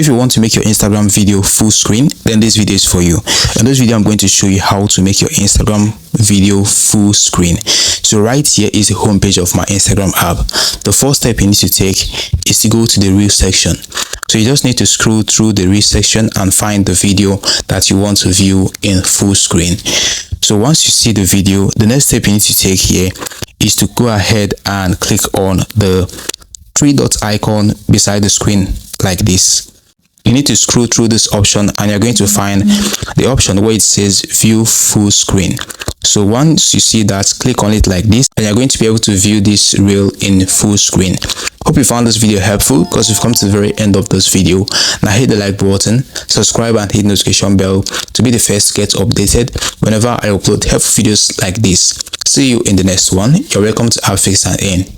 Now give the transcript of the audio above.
you want to make your Instagram video full screen, then this video is for you. In this video, I'm going to show you how to make your Instagram video full screen. So right here is the homepage of my Instagram app. The first step you need to take is to go to the Reel section. So you just need to scroll through the Reel section and find the video that you want to view in full screen. So once you see the video, the next step you need to take here is to go ahead and click on the three dot icon beside the screen like this. You need to scroll through this option and you're going to find the option where it says View Full Screen. So once you see that, click on it like this and you're going to be able to view this reel in full screen. Hope you found this video helpful, because we've come to the very end of this video. Now hit the like button, subscribe and hit the notification bell to be the first to get updated whenever I upload helpful videos like this. See you in the next one. You're welcome to Fix and In.